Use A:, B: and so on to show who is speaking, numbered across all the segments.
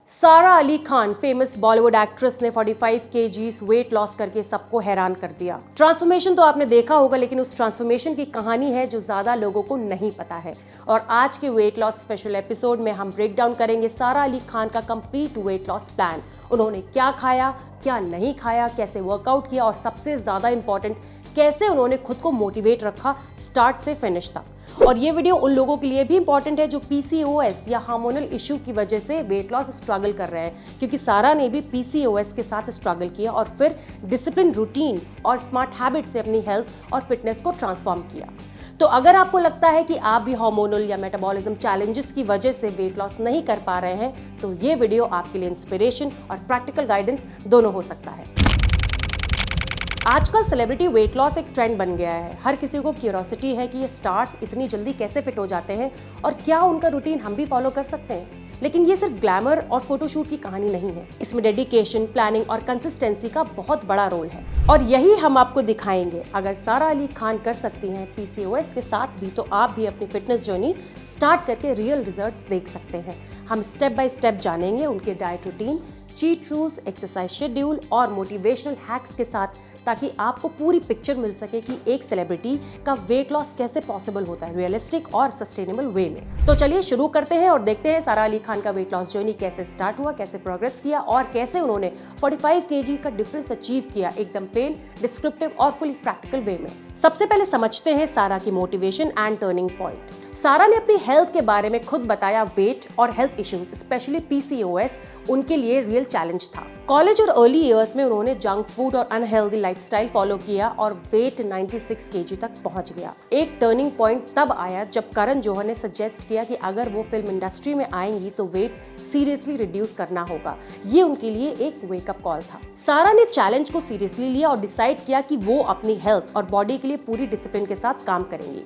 A: सारा Ali Khan famous Bollywood actress ने 45 KGs weight loss करके सबको हैरान कर दिया। ट्रांसफॉर्मेशन तो आपने देखा होगा, लेकिन उस ट्रांसफॉर्मेशन की कहानी है जो ज्यादा लोगों को नहीं पता है। और आज के वेट लॉस स्पेशल एपिसोड में हम ब्रेक डाउन करेंगे सारा अली खान का कंप्लीट वेट लॉस प्लान। उन्होंने क्या खाया, क्या नहीं खाया, कैसे वर्कआउट किया और सबसे ज्यादा इंपॉर्टेंट कैसे उन्होंने खुद को मोटिवेट रखा स्टार्ट से फिनिश तक। और ये वीडियो उन लोगों के लिए भी इंपॉर्टेंट है जो पीसीओएस या हार्मोनल इश्यू की वजह से वेट लॉस स्ट्रगल कर रहे हैं, क्योंकि सारा ने भी पीसीओएस के साथ स्ट्रगल किया और फिर डिसिप्लिन, रूटीन और स्मार्ट हैबिट से अपनी हेल्थ और फिटनेस को ट्रांसफॉर्म किया। तो अगर आपको लगता है कि आप भी हार्मोनल या मेटाबॉलिज्म चैलेंजेस की वजह से वेट लॉस नहीं कर पा रहे हैं, तो ये वीडियो आपके लिए इंस्पिरेशन और प्रैक्टिकल गाइडेंस दोनों हो सकता है। आजकल सेलिब्रिटी वेट लॉस एक ट्रेंड बन गया है। हर किसी को क्यूरियोसिटी है कि ये स्टार्स इतनी जल्दी कैसे फिट हो जाते हैं और क्या उनका रूटीन हम भी फॉलो कर सकते हैं। लेकिन ये सिर्फ ग्लैमर और फोटोशूट की कहानी नहीं है, इसमें डेडिकेशन, प्लानिंग और कंसिस्टेंसी का बहुत बड़ा रोल है। और यही हम आपको दिखाएंगे। अगर सारा अली खान कर सकती हैं पीसीओएस के साथ भी, तो आप भी अपनी फिटनेस जर्नी स्टार्ट करके रियल रिजल्ट्स देख सकते हैं। हम स्टेप बाय स्टेप जानेंगे उनके diet routine, cheat rules, exercise schedule और मोटिवेशनल हैक्स के साथ, ताकि आपको पूरी पिक्चर मिल सके कि एक सेलिब्रिटी का वेट लॉस कैसे पॉसिबल होता है रियलिस्टिक और सस्टेनेबल वे में। तो चलिए शुरू करते हैं और देखते हैं सारा अली खान का वेट लॉस जर्नी कैसे स्टार्ट हुआ, कैसे प्रोग्रेस किया और कैसे उन्होंने 45 केजी का डिफरेंस अचीव किया, एकदम प्लेन, डिस्क्रिप्टिव और फुली प्रैक्टिकल वे में। सबसे पहले समझते हैं सारा की मोटिवेशन एंड टर्निंग पॉइंट। सारा ने अपनी हेल्थ के बारे में खुद बताया, वेट और हेल्थ इश्यूज स्पेशली पीसीओएस उनके लिए रियल चैलेंज था। कॉलेज और अर्ली इयर्स में उन्होंने जंक फूड और अनहेल्दी लाइफस्टाइल फॉलो किया और वेट 96 केजी तक पहुंच गया। एक टर्निंग पॉइंट तब आया जब करण जौहर ने सजेस्ट किया कि अगर वो फिल्म इंडस्ट्री में आएंगी तो वेट सीरियसली रिड्यूस करना होगा। ये उनके लिए एक वेकअप कॉल था। सारा ने चैलेंज को सीरियसली लिया और डिसाइड किया कि वो अपनी हेल्थ और बॉडी के लिए पूरी डिसिप्लिन के साथ काम करेंगी।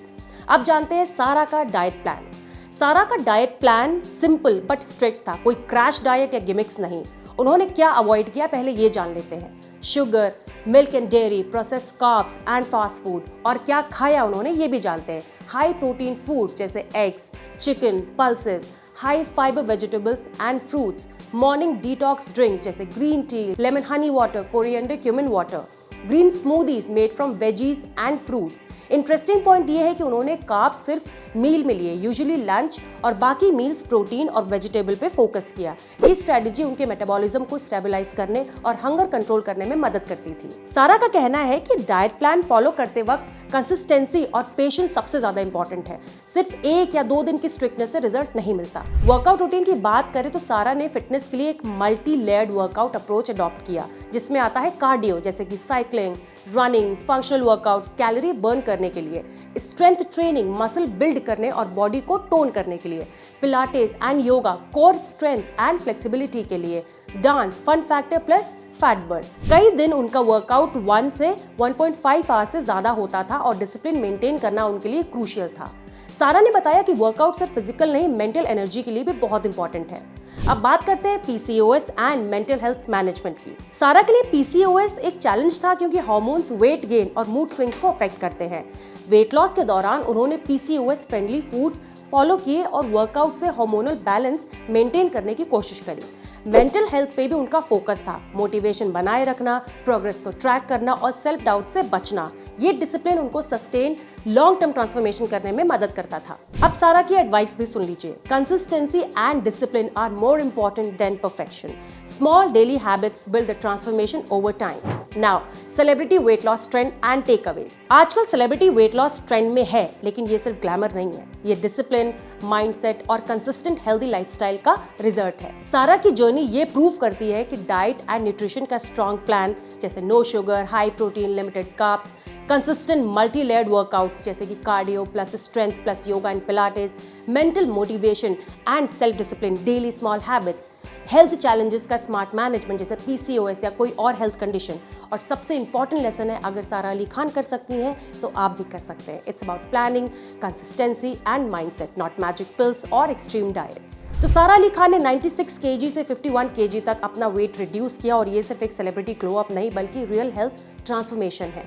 A: अब जानते हैं सारा का डाइट प्लान। सारा का diet plan simple but strict था, कोई क्रैश डाइट या गिमिक्स नहीं। उन्होंने क्या अवॉइड किया पहले ये जान लेते हैं। Sugar, milk and dairy, processed carbs and fast food. और क्या खाया उन्होंने ये भी जानते हैं। हाई प्रोटीन फूड जैसे eggs, chicken, pulses, high fibre vegetables and fruits, morning detox drinks जैसे green tea, lemon honey water, coriander cumin water, green smoothies made from veggies and fruits. Interesting point ये है कि उन्होंने carbs सिर्फ मील में लिए, usually lunch, और बाकी मील्स प्रोटीन और वेजिटेबल पे फोकस किया। ये स्ट्रेटजी उनके मेटाबॉलिज्म को स्टेबलाइज करने और हंगर कंट्रोल करने में मदद करती थी। सारा का कहना है कि डाइट प्लान फॉलो करते वक्त कंसिस्टेंसी और पेशेंस सबसे ज्यादा इंपॉर्टेंट है। सिर्फ 1 या 2 दिन की स्ट्रिक्टनेस से रिजल्ट नहीं मिलता। वर्कआउट रूटीन की बात करें तो सारा ने फिटनेस के लिए एक multi layered workout approach adopt किया, जिसमें आता है कार्डियो जैसे कि cycling, running, functional workouts calorie burn करने के लिए, स्ट्रेंथ ट्रेनिंग मसल बिल्ड करने और बॉडी को टोन करने के लिए, pilates and yoga core strength and flexibility के लिए, dance, fun factor plus fat burn. कई दिन उनका वर्कआउट 1 से 1.5 आवर्स से ज्यादा होता था और डिसिप्लिन मेंटेन करना उनके लिए क्रूशियल था। सारा ने बताया कि वर्कआउट सिर्फ फिजिकल नहीं, मेंटल एनर्जी के लिए भी बहुत इंपॉर्टेंट है। अब बात करते हैं PCOS and mental health management की। सारा के लिए पीसीओएस एक चैलेंज था, क्योंकि हार्मोन्स वेट गेन और मूड स्विंग्स को अफेक्ट करते हैं। वेट लॉस के दौरान उन्होंने पीसीओएस फ्रेंडली फूड्स फॉलो किए और वर्कआउट से हार्मोनल बैलेंस मेंटेन करने की कोशिश करी। मेंटल हेल्थ पे भी उनका फोकस था, मोटिवेशन बनाए रखना, प्रोग्रेस को ट्रैक करना और सेल्फ डाउट से बचना। ये डिसिप्लिन उनको सस्टेन लॉन्ग टर्म ट्रांसफॉर्मेशन करने में मदद करता था। अब सारा की एडवाइस भी सुन लीजिए। Consistency and discipline are more important than perfection. Small daily habits build the transformation over time. Now celebrity weight loss trend and takeaways. आजकल सेलिब्रिटी वेट लॉस ट्रेंड में है, लेकिन ये सिर्फ ग्लैमर नहीं है, ये डिसिप्लिन, माइंडसेट और कंसिस्टेंट हेल्दी लाइफस्टाइल का रिजल्ट है। सारा की जर्नी ये प्रूव करती है कि डाइट एंड न्यूट्रिशन का स्ट्रॉन्ग प्लान जैसे no sugar, high protein, limited carbs, consistent multi layered workouts जैसे कि cardio plus strength plus yoga and pilates, mental motivation and self discipline, daily small habits, health challenges का smart management जैसे PCOS या कोई और health condition, और सबसे important lesson है, अगर सारा अली खान कर सकती हैं तो आप भी कर सकते हैं। It's about planning, consistency and mindset, not magic pills और एक्सट्रीम डाइट्स। तो सारा अली खान ने 96 केजी से 51 केजी तक अपना वेट रिड्यूस किया, और ये सिर्फ एक सेलिब्रिटी ग्लो अप नहीं बल्कि रियल हेल्थ ट्रांसफॉर्मेशन है।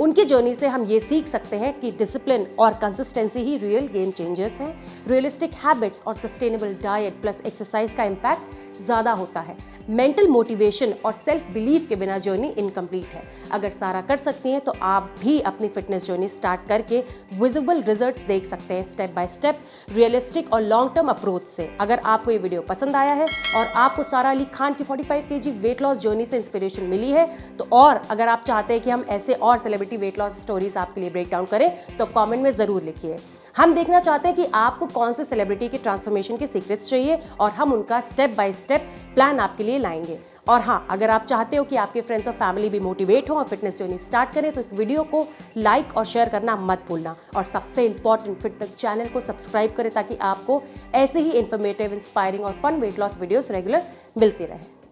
A: उनकी जर्नी से हम ये सीख सकते हैं कि डिसिप्लिन और कंसिस्टेंसी ही रियल गेम चेंजर्स हैं। रियलिस्टिक हैबिट्स और सस्टेनेबल डाइट प्लस एक्सरसाइज का इम्पैक्ट ज़्यादा होता है। मेंटल मोटिवेशन और सेल्फ बिलीफ के बिना जर्नी इनकम्प्लीट है। अगर सारा कर सकती हैं तो आप भी अपनी फिटनेस जर्नी स्टार्ट करके विजिबल रिजल्ट्स देख सकते हैं, स्टेप बाय स्टेप, रियलिस्टिक और लॉन्ग टर्म अप्रोच से। अगर आपको ये वीडियो पसंद आया है और आपको सारा अली खान की 45 kg वेट लॉस जर्नी से इंस्पिरेशन मिली है तो, और अगर आप चाहते हैं कि हम ऐसे और सेलिब्रिटी वेट लॉस स्टोरीज आपके लिए ब्रेक डाउन करें तो कमेंट में ज़रूर लिखिए। हम देखना चाहते हैं कि आपको कौन से सेलिब्रिटी के ट्रांसफॉर्मेशन के सीक्रेट्स चाहिए और हम उनका स्टेप बाय स्टेप प्लान आपके लिए लाएंगे। और हाँ, अगर आप चाहते हो कि आपके फ्रेंड्स और फैमिली भी मोटिवेट हो और फिटनेस जर्नी स्टार्ट करें तो इस वीडियो को लाइक और शेयर करना मत भूलना। और सबसे इंपॉर्टेंट, फिट तक चैनल को सब्सक्राइब करें ताकि आपको ऐसे ही इंफॉर्मेटिव, इंस्पायरिंग और fun weight loss videos regular मिलती रहे।